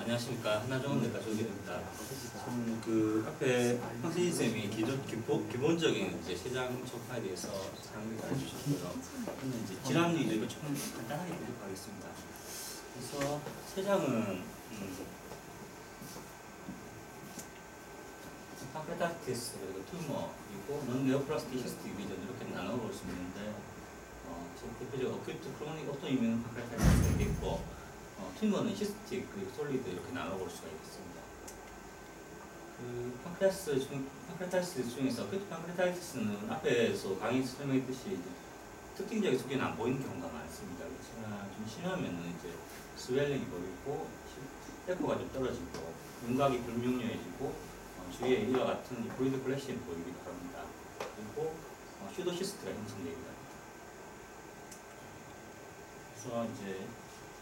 안녕하십니까. 한나정원내과 조기입니다. 저는 그 앞에 황세진 쌤이 기본적인 이제 세장 초파에 대해서 상의를 해주셨고요. 저는 이제 질환 위주로 좀 간단하게 보도록 하겠습니다. 그래서 세장은 파크레타이티스 그리고 튜머 그리고 논네오플라스티시스트 디비전 이렇게 나눠볼 수 있는데 대표적으로 어큐트 크로닉 오토이뮨 파크레타이티스가 있겠고 튜머는 시스틱 그리고 솔리드 이렇게 나눠볼 수가 있겠습니다. 그 파크레타이티스 중에서 어큐트 파크레타이티스는 앞에서 강의 설명했듯이 특징적인 소견이 안 보이는 경우가 많습니다. 그렇지만 좀 심하면은 이제 스웰링이 보이고 에코가 좀 떨어지고 윤곽이 불명료해지고 주위에 이와 같은 브리드 플래시는 보이기도 합니다. 그리고 슈도시스트가 형성되기도 합니다. 그래서 이제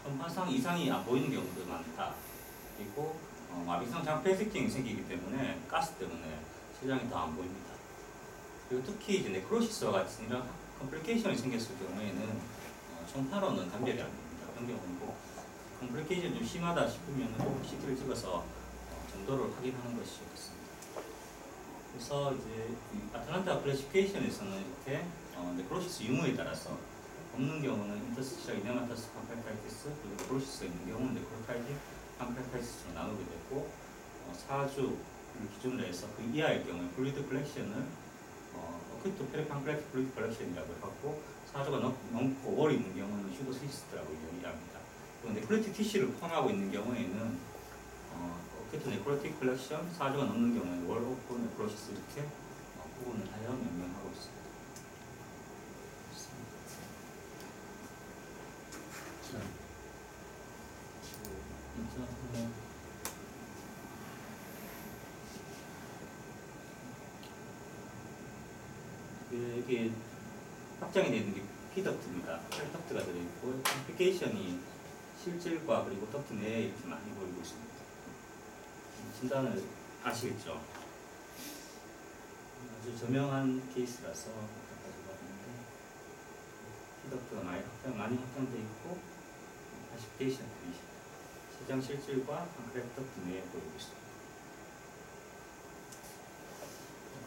현파상 이상이 안 보이는 경우도 많다. 그리고 마비상 장폐 에펙팅이 생기기 때문에 가스 때문에 세장이 더 안 보입니다. 그리고 특히 이제 네크로시스와 같은 이런 컴플리케이션이 생겼을 경우에는 총파로는 감별이 안 됩니다. 그런 경우는 컴플리케이션이 좀 심하다 싶으면 꼭 CT를 찍어서 정도를 확인하는 것이 좋겠습니다. 그래서 이제 아틀란타 클래시피케이션에서는 이렇게 네크로시스 유무에 따라서 없는 경우는 인터스티셜 이네마타스 팜크레타이티스 그리고 네크로시스가 있는 경우는 네크로타이틱 팜크레타이티스로 나누게 되고 4주를 기준으로 해서 그 이하의 경우에 블리드 컬렉션을 어큐트 페리팜크레틱 블리드 컬렉션이라고 하고 4주가 넘고 5월이 있는 경우는 슈도시스트라고 이야기합니다. 그리고 네크로틱 티슈를 포함하고 있는 경우에는 어큐트 네크로틱 컬렉션 4주가 넘는 경우에는 월 오프 네크로시스 이렇게 구분을 하여 명명하고 있습니다. 이게 확장이 되어 있는 게 피덕트입니다. 혈덕트가 들어있고 컴플리케이션이 실질과 그리고 덕트 내에 이렇게 많이 보이고 있습니다. 진단을 아시겠죠? 아주 저명한 케이스라서 가져가 봤는데 피덕트가 많이 확장되어 있고 파시피케이션들이 세장 실질과 팜크레트 덕트 내에 보이고 있습니다.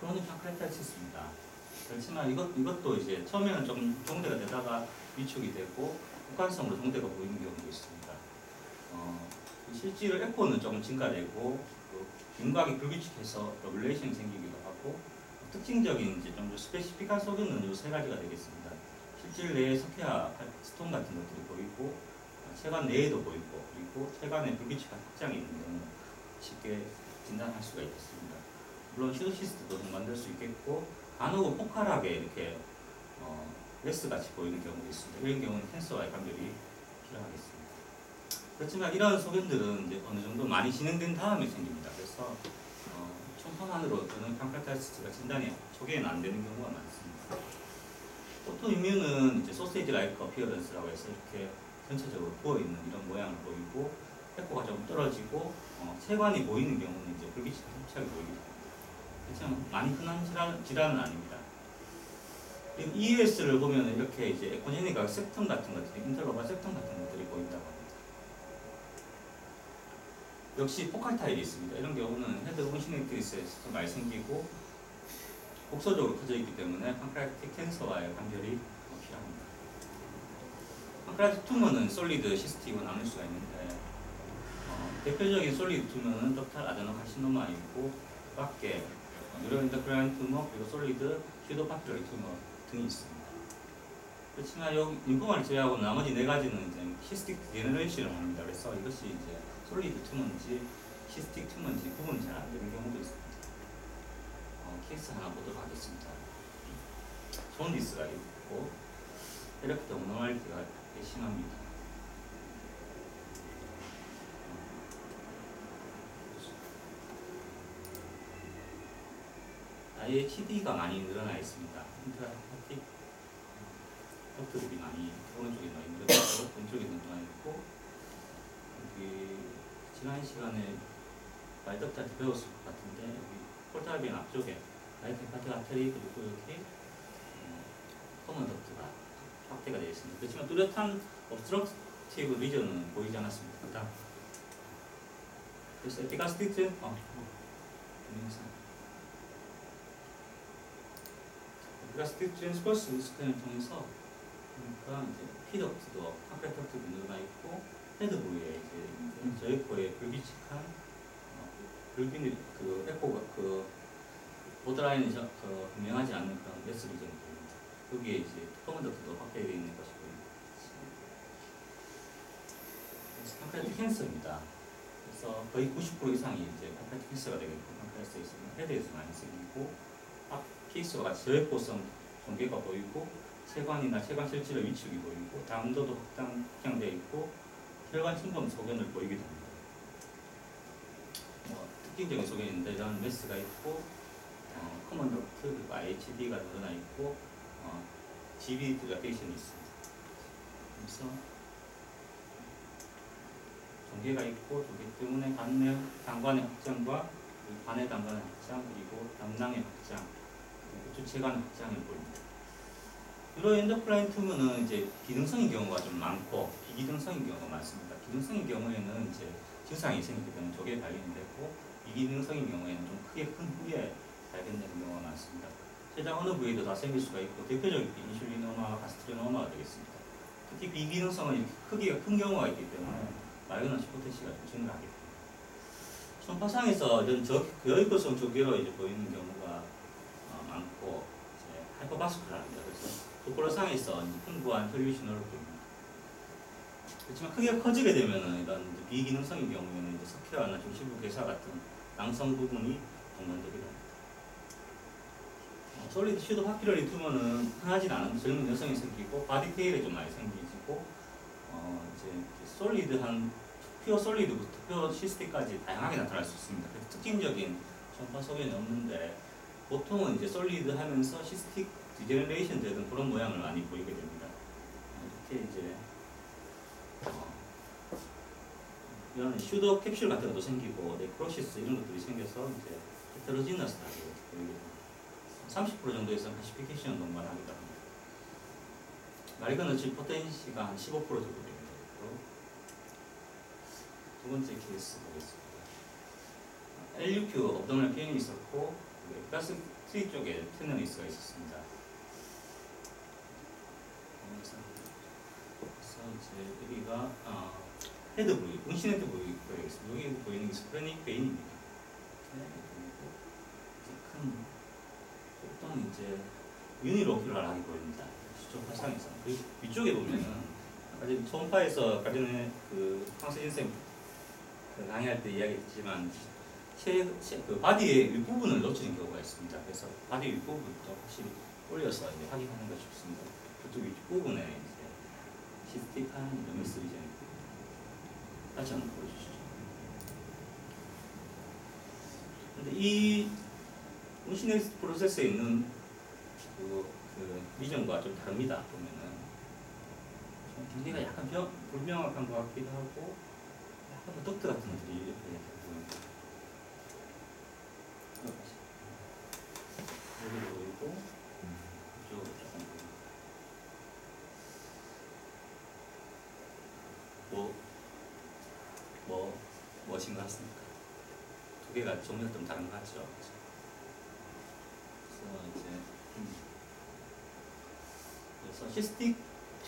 크로닉 팜크레타이티스입니다. 그렇지만 이것도 이제 처음에는 좀 동대가 되다가 위축이 되고 국한성으로 동대가 보이는 경우도 있습니다. 실제로 에코는 조금 증가되고 윤곽이 불규칙해서 러블레이션이 생기기도 하고 특징적인 이제 좀 스페시픽한 소견은 이 세 가지가 되겠습니다. 실질 내에 석회화 스톤 같은 것들이 보이고 체관 내에도 보이고 그리고 체관에 불규칙한 확장이 있는 경우 쉽게 진단할 수가 있겠습니다. 물론 슈도시스트도 만들 수 있겠고 간혹은 포칼하게 이렇게 레스같이 보이는 경우도 있습니다. 이런 경우는 캔서와의 감별이 필요하겠습니다. 그렇지만 이런 소견들은 이제 어느 정도 많이 진행된 다음에 생깁니다. 그래서 총판만으로 저는 팜크레타이티스가 진단이 초기에는 안 되는 경우가 많습니다. 오토이뮨은 이제 소세지 라이크 어피어런스라고 해서 이렇게 전체적으로 부어있는 이런 모양을 보이고 에코가 좀 떨어지고 체관이 보이는 경우는 이제 불규칙한 협착이 보입니다. 그렇지만 많이 흔한 질환은 아닙니다. 그리고 EUS를 보면 이렇게 이제 에코제닉과 septum 같은 것들이 인터로바 septum 같은 것들이 보인다고 합니다. 역시 포칼 타입이 있습니다. 이런 경우는 헤드 오브시네티스에서 많이 생기고 곡소적으로 커져 있기 때문에 팜크레틱 캔서와의 관절이 필요합니다. 팜크레틱 튜머는 솔리드, 시스틱으로 나눌 수가 있는데 대표적인 솔리드 튜머는 덕탈 아데노카시노마이고 밖에 뉴로엔도크라인 튜머 그리고 솔리드 슈도파필러리 튜머 등이 있습니다. 그렇지만 여기 림포마를 제외하고 나머지 네 가지는 이제 시스틱 디제너레이션을 합니다. 그래서 이것이 이제 솔리드 튜머인지 시스틱 튜머인지 구분이 잘 안 되는 경우도 있습니다. 케이스 하나 보도록 하겠습니다. 존디스가 있고 에렉트 오노말티가 심합니다. IHD가 많이 늘어나 있습니다. 인트라헤파틱 덕트들이 많이 오른쪽에 많이 늘어나고 왼쪽에 늘어나 있고 지난 시간에 말덕트한테 배웠을 것 같은데 여기 폴타르빈 앞쪽에 라이트 헤파틱 아테리 그리고 여기 커먼 덕트가 확대가 되어 있습니다. 그렇지만 뚜렷한 obstructive 리전은 보이지 않았습니다. 그래서 에피가스틱 트랜스퍼스 스캔을 통해서 그러니까 이제 피덕트도 컴팩터트 분류가 있고 헤드 부위에 이제 저희 코에 불규칙한 불균일 그 에코가 그 보드라인이 분명하지 않는 그런 메스 리전이 보입니다. 여기에 이제 커먼더트도 확대되어 있는 것이 보입니다. 그래서 컴팩트 캔서입니다. 그래서 거의 90% 이상이 이제 컴팩트 캔서가 되겠고 컴팩트에 있으면 헤드에서 많이 생기고 앞 케이스와 같이 저해포성 전개가 보이고 체관이나 체관 실질의 위축이 보이고 담도도 확장되어 있고 혈관 침범 소견을 보이게 됩니다. 특징적인 소견인데 이런 메스가 있고 커먼더트 그리고 IHD가 늘어나 있고 GB 디라테이션이 있습니다. 그래서 전개가 있고 저기 때문에 관내 단관의 확장과 관내 단관의 확장 그리고 담낭의 확장 그리고 주체관의 확장을 보입니다. 유로 엔더플라인 튜머는 이제 기능성인 경우가 좀 많고 비기능성인 경우가 많습니다. 기능성인 경우에는 이제 증상이 생기게 되면 조기에 발견이 되고 비기능성인 경우에는 좀 크게 큰 후에 발견되는 경우가 많습니다. 췌장 어느 부위에도 다 생길 수가 있고 대표적인 인슐린오마와 가스트리노마가 되겠습니다. 특히 비기능성은 이렇게 크기가 큰 경우가 있기 때문에 마이너스 포텐시가 좀 증가하게 됩니다. 초파상에서 이런 저혈구성 조개로 이제 보이는 경우가 많고 하이퍼바스쿨라입니다. 그래서 도플러상에서 풍부한 혈류 신호를 보입니다. 그렇지만 크게 커지게 되면은 이런 비기능성인 경우에는 이제 석회화나 중심부 괴사 같은 낭성 부분이 동반되게 됩니다. 솔리드 슈도 파피러리 튜머는 흔하진 않은 젊은 여성이 생기고 바디 테일에 좀 많이 생기고 이제 솔리드한 퓨어 솔리드부터 퓨어 시스틱까지 다양하게 나타날 수 있습니다. 그래서 특징적인 전파 소견이 없는데 보통은 이제 솔리드 하면서 시스틱 디제너레이션 되던 그런 모양을 많이 보이게 됩니다. 이렇게 이제 이런 슈더 캡슐 같은 것도 생기고 네크로시스 이런 것들이 생겨서 이제 헤테로지너스하게 보이게 됩니다. 30% 정도에서 클래시피케이션을 동반하기도 합니다. 마리그너치 포텐시가 한 15% 정도 됩니다. 두 번째 케이스 보겠습니다. LUQ 업도미널 페인이 있었고 가스 트리 쪽에 테너리스가 있었습니다. 그래서 이제 여기가 헤드 부위, 운신 헤드 부위 보이겠습니다. 여기 보이는 게 스프레닉 베인입니다. 큰 보통 이제 유니로큘러하게 보입니다. 수적 화상에서 그 위쪽에 보면은 아까 초음파에서 아까 전에 그 황세진 쌤 강의할 때 이야기했지만 그 바디의 윗부분을 놓치는 경우가 있습니다. 그래서 바디 윗부분부터 확실히 올려서 이제 확인하는 것이 좋습니다. 그쪽 윗부분에 이제 시스틱한 메스 리전이 다시 한번 보여주시죠. 근데 이 운신엑스 프로세스에 있는 그 리전과 좀 다릅니다. 보면은 경계가 약간 불명확한 것 같기도 하고 약간 덕트 같은 것들이 이렇게 보입니다. 여기도 보이고 이쪽으로 조금 보이고 무엇인 것 같습니까? 두 개가 종류가 좀 다른 것 같죠? 그래서 시스틱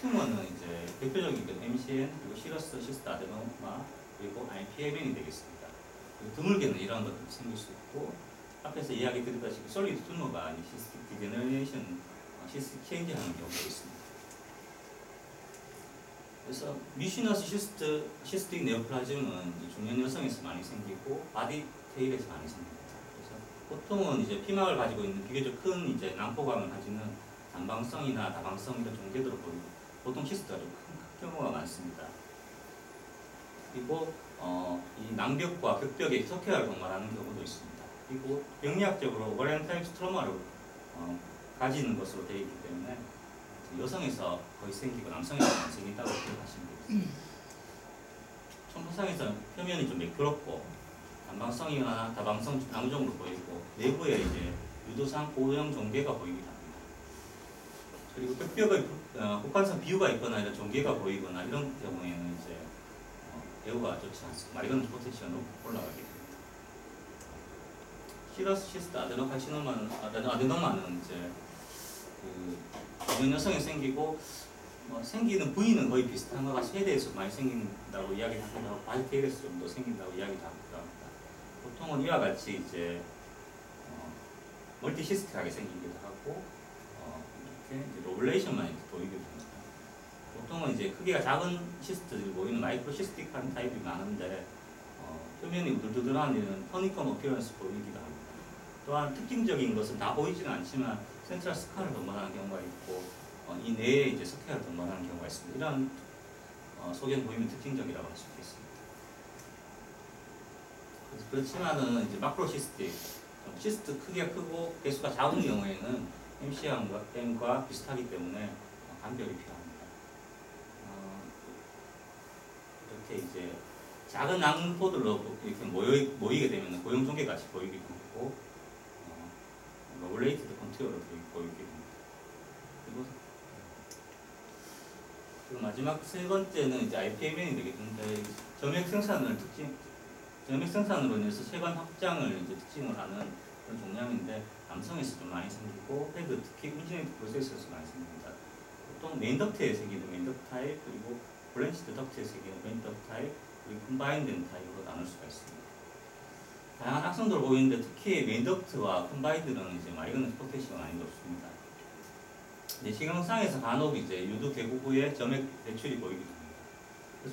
튜머는 이제 대표적인 그 MCN 그리고 시러스 시스트 아데노마 그리고 IPLN이 되겠습니다. 그리고 드물게는 이러한 것들이 생길 수 있고 앞에서 이야기 드렸다시피 솔리드 튜머가 아닌 시스틱 디제너레이션 시스틱 체인지하는 경우가 있습니다. 그래서 미시너스 시스틱 네오플라즘은 중년 여성에서 많이 생기고 바디 테일에서 많이 생깁니다. 그래서 보통은 이제 피막을 가지고 있는 비교적 큰 이제 난포감을 가지는 단방성이나 다방성 이런 종괴들을 보이고 보통 시스트가 좀 큰 경우가 많습니다. 그리고 이 낭벽과 격벽의 석회화를 동반하는 경우도 있습니다. 그리고 병리학적으로 오버랜 타입스 트로마를 가지는 것으로 되어 있기 때문에 여성에서 거의 생기고 남성에서 안 생긴다고 기억하시면 되겠습니다. 초음파상에서 표면이 좀 매끄럽고 단방성이나 다방성 나무종으로 보이고 내부에 이제 유도상 고형 종괴가 보이기도 합니다. 그리고 뼈벽의 국한성 비유가 있거나 이런 종괴가 보이거나 이런 경우에는 이제 배우가 좋지 않습니다. 마리건트 포텐시가 높이 올라가게 됩니다. 시러스 시스트 아데노마는 이제 유전 여성에 생기고 생기는 부위는 거의 비슷한 거가 쇠대에서 많이 생긴다고 이야기하기도 하고 바이테일에서 좀 더 생긴다고 이야기도 합니다. 보통은 이와 같이 이제 멀티시스틱하게 생기기도 하고 이렇게 이제 로블레이션만 이렇게 보이기도 합니다. 보통은 이제 크기가 작은 시스트들이 보이는 마이크로시스틱한 타입이 많은데 표면이 우들두들한 이런 허니컴 어피어런스 보이기도 합니다. 또한 특징적인 것은 다 보이지는 않지만 센트럴 스카를 동반하는 경우가 있고 이 내에 이제 스퀘어를 동반하는 경우가 있습니다. 이런 소견 보이면 특징적이라고 할 수 있겠습니다. 그렇지만은 이제 마크로시스틱 시스트 크기가 크고 개수가 작은 경우에는 MCM과 비슷하기 때문에 간별이 필요합니다. 이렇게 이제 작은 낭포들로 이렇게 모이게 되면 고용 종계 같이 보이기도 하고 로블레이트드 컨티어로 보이게 됩니다. 그리고 마지막 세 번째는 이제 IPMN이 되겠는데 점액 생산으로 인해서 세관 확장을 이제 특징을 하는 그런 종양인데 남성에서 좀 많이 생기고 헤드 특히 인지네이트 프로세스에서 많이 생깁니다. 보통 메인 덕트에 생기는 메인 덕트 타입 그리고 브랜치드 덕트에 생기는 메인 덕트 타입 그리고 컴바인된 타입으로 나눌 수가 있습니다. 다양한 악성도를 보이는데 특히 메인 덕트와 컴바인드는 이제 마리건트 포텐시가 많이 높습니다. 이제 시경상에서 간혹 이제 유두 개국 후에 점액 배출이 보이기도 합니다.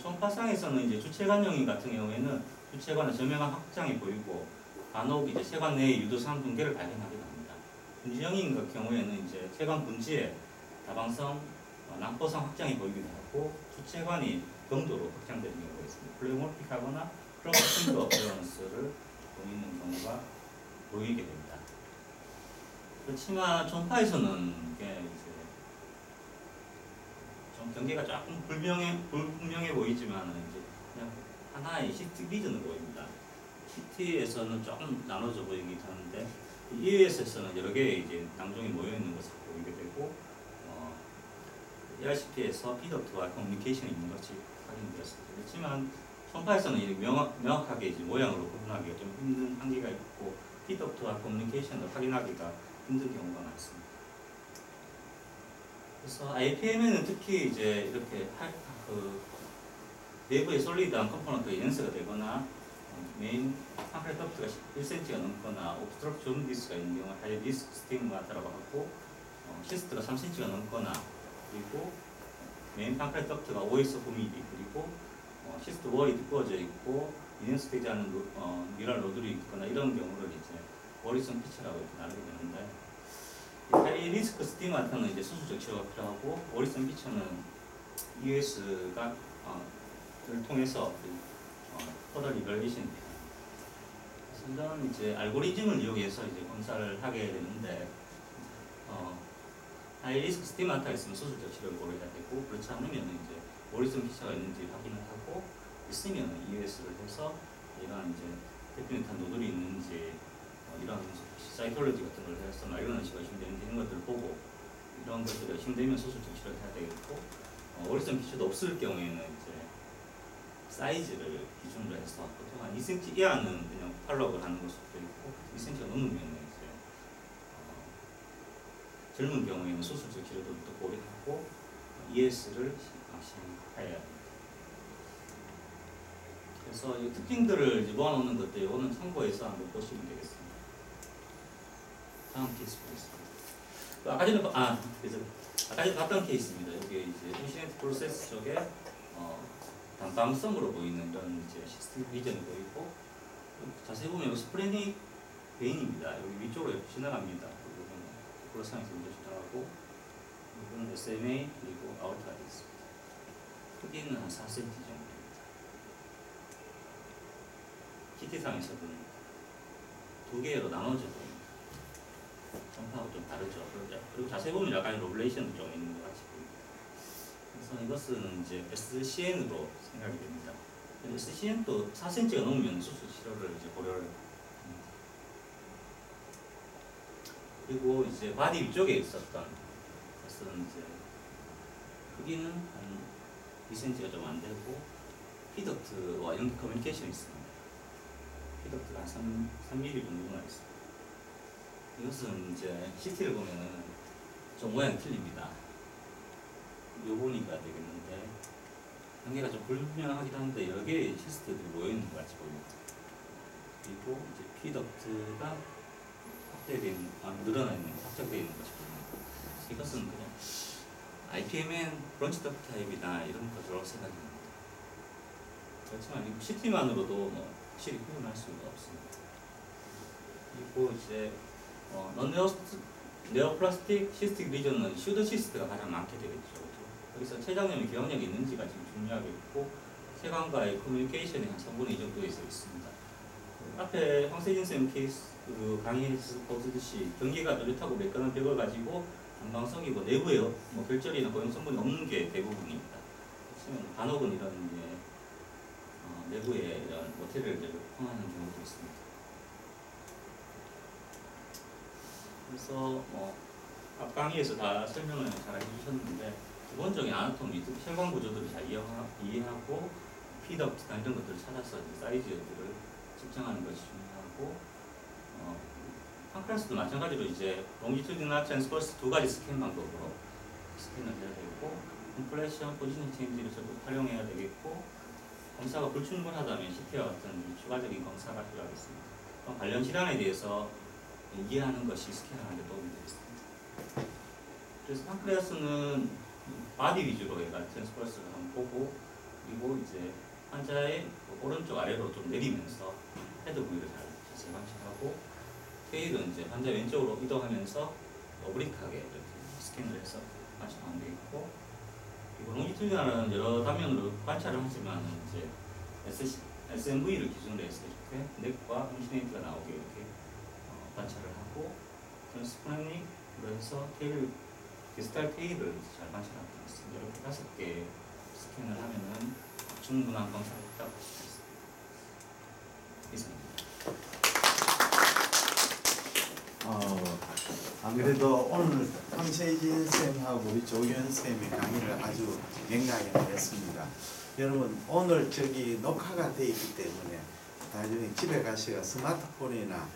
초음파상에서는 이제 주체관형인 같은 경우에는 주체관의 점액관 확장이 보이고 간혹 이제 체관 내에 유두상 붕괴를 발견하기도 합니다. 분지형인 같은 경우에는 이제 체관 분지에 다방성, 낭포상 확장이 보이기도 하고 주체관이 경도로 확장되는 경우가 있습니다. 플레이모픽하거나 크로마틴드 어피어런스를 보이는 경우가 보이게 됩니다. 그렇지만 초음파에서는 이게 이제 좀 경계가 조금 불분명해 보이지만 이제 그냥 하나의 시트 리전으로 보입니다. CT에서는 조금 나눠져 보이긴 하는데 EOS에서는 여러 개의 이제 낭종이 모여 있는 것을 보이게 되고 ERCP에서 P덕트와 커뮤니케이션이 있는 것이 확인되었습니다. 그렇지만 초음파에서는 명확하게 이제 모양으로 구분하기가 좀 힘든 한계가 있고 P덕트와 커뮤니케이션을 확인하기가 힘든 경우가 많습니다. 그래서 IPM에는 특히 이제 이렇게 내부에 솔리드한 컴포넌트가 연쇄가 되거나 메인 팜플렛 덕트가 1cm가 넘거나 옵스트럭 존디스가 있는 경우 하이 리스크 스티그마타라고 하고 시스트가 3cm가 넘거나 그리고 메인 팜플렛 덕트가 5에서 9mm 그리고 시스트 월이 두꺼워져 있고 인앤스되지 않은 미랄 노들이 있거나 이런 경우를 이제 워리슨 피처라고 이렇게 나누게 되는데 하이 리스크 스티그마타는 이제 수술적 치료가 필요하고 워리슨 피처는 EOS가 를 통해서 포덜 이벌레이션이 필요합니다. 이런 이제 알고리즘을 이용해서 이제 검사를 하게 되는데 하이 리스크 스티그마타가 있으면 수술적 치료를 고려해야 되고 그렇지 않으면 이제 워리슨 피처가 있는지 확인을 하고 있으면 EOS를 해서 이런 이제 데피니트한 노들이 있는지 이런 사이톨로지 같은 걸 해서 마리건 의식가 의심되는지 이런 것들을 보고 이런 것들이 의심되면 수술적 치료를 해야 되겠고 워리슨 피처도 없을 경우에는 이제 사이즈를 기준으로 해서 보통 한 2cm 이하는 그냥 팔로업을 하는 것도 있고 2cm가 넘으면 이제 젊은 경우에는 수술적 치료도 또 고려하고 ES를 시행해야 합니다. 그래서 이 특징들을 이제 모아놓는 것도 이거는 참고해서 한번 보시면 되겠습니다. 다음 케이스 보겠습니다. 아까 전에 봤던 케이스입니다. 여기 이제 인시덴트 프로세스 쪽에 단방성으로 보이는 이런 이제 시스템 리전이 보이고 자세히 보면 여기 스프레닉 베인입니다. 여기 위쪽으로 이렇게 지나갑니다. 플러스상에서 먼저 지나가고 이거는 SMA 그리고 아orta가 있습니다. 크기는 한 4cm 정도입니다. CT상에서는 두 개로 나눠져 보입니다. 전파하고 좀 다르죠. 그리고 자세히 보면 약간 로블레이션도 좀 있는 것 같이 보입니다. 그래서 이것은 이제 SCN으로 생각이 됩니다. SCN도 4cm가 넘으면 수술 치료를 이제 고려를 합니다. 그리고 이제 바디 위쪽에 있었던 것은 이제 크기는 한 2cm가 좀 안 되고 피덕트와 연계 커뮤니케이션이 있습니다. 피덕트가 한 3mm 정도가 있습니다. 이것은 이제 CT를 보면은 좀 모양이 틀립니다. 요 보니까 되겠는데 한계가 좀 불분명하기도 한데 여러 개의 시스템들이 모여있는 것 같이 보입니다. 그리고 이제 피덕트가 늘어나 있는, 확장되어 있는 것이 보입니다. 이것은 그냥 IPMN 브런치 덕트 타입이나 이런 것으로 생각이 납니다. 그렇지만 CT만으로도 뭐 확실히 구분할 수가 없습니다. 그리고 이제 네오플라스틱 시스틱 리전은 슈더 시스트가 가장 많게 되겠죠. 여기서 췌장염이 기억력이 있는지가 지금 중요하겠고 췌관과의 커뮤니케이션이 한 3분의 2 정도에 있습니다. 앞에 황세진 쌤 케이스 강의에서 보듯이 경계가 뚜렷하고 매끈한 벽을 가지고 안방성이고 내부에 뭐 결절이나 고용 성분이 없는 게 대부분입니다. 그렇지만 간혹은 이런 이제 내부에 이런 모텔을 포함하는 경우도 있습니다. 그래서 앞 강의에서 다 설명을 잘 해주셨는데 기본적인 아나토미, 혈관 구조들을 잘 이해하고 피덕트나 이런 것들을 찾아서 사이즈들을 측정하는 것이 중요하고 판크라스도 마찬가지로 이제 롱지튜디나 트랜스버스 두 가지 스캔 방법으로 스캔을 해야 되고 컴플레션, 포지션 체인지를 적극 활용해야 되겠고 검사가 불충분하다면 CT와 같은 추가적인 검사가 필요하겠습니다. 관련 질환에 대해서 이해하는 것이 스캔하는 데 도움이 되겠습니다. 그래서 판크레아스는 바디 위주로 얘가 트랜스퍼스를 한번 보고 그리고 이제 환자의 오른쪽 아래로 좀 내리면서 헤드 부위를 잘 자세히 관찰하고 테일은 이제 환자 왼쪽으로 이동하면서 오브릭하게 이렇게 스캔을 해서 관찰하면 되겠고 그리고 롱지튜디널은 여러 단면으로 관찰을 하지만 이제 SMV를 기준으로 해서 이렇게 넥과 홈시네이트가 나오게 이렇게 관찰을 하고 트랜스프라닝으로 해서 테일 디스탈 테일을 잘 관찰하고 있습니다. 이렇게 5개 스캔을 하면은 충분한 검사를 했다고 할 수 있습니다. 이상입니다. 아무래도 오늘 황세진 쌤하고 조규현 쌤의 강의를 아주 명랑하게 했습니다. 여러분 오늘 녹화가 되어 있기 때문에 나중에 집에 가시가 스마트폰이나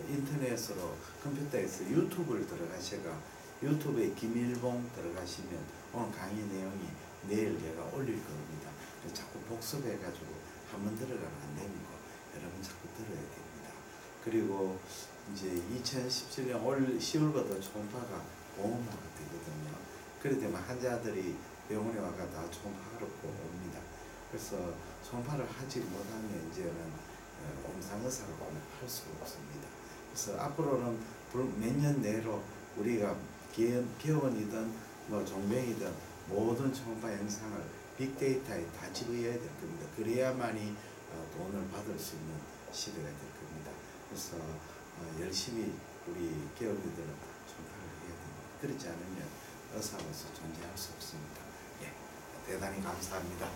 인터넷으로 컴퓨터에서 유튜브를 들어가시가 유튜브에 김일봉 들어가시면 오늘 강의 내용이 내일 제가 올릴 겁니다. 자꾸 복습해가지고 한번 들어가면 안 됩니다. 여러분 자꾸 들어야 됩니다. 그리고 이제 2017년 올 10월부터 초음파가 보험화가 되거든요. 그래 되면 환자들이 병원에 와가 다 초음파를 꼭 옵니다. 그래서 초음파를 하지 못하면 이제는 임상의사가 할 수가 없습니다. 그래서 앞으로는 몇 년 내로 우리가 개원이든 뭐 종병이든 모든 초음파 영상을 빅데이터에 다 집어야 될 겁니다. 그래야만이 돈을 받을 수 있는 시대가 될 겁니다. 그래서 열심히 우리 개원이들은 초음파를 해야 됩니다. 그렇지 않으면 의사로서 존재할 수 없습니다. 예, 대단히 감사합니다.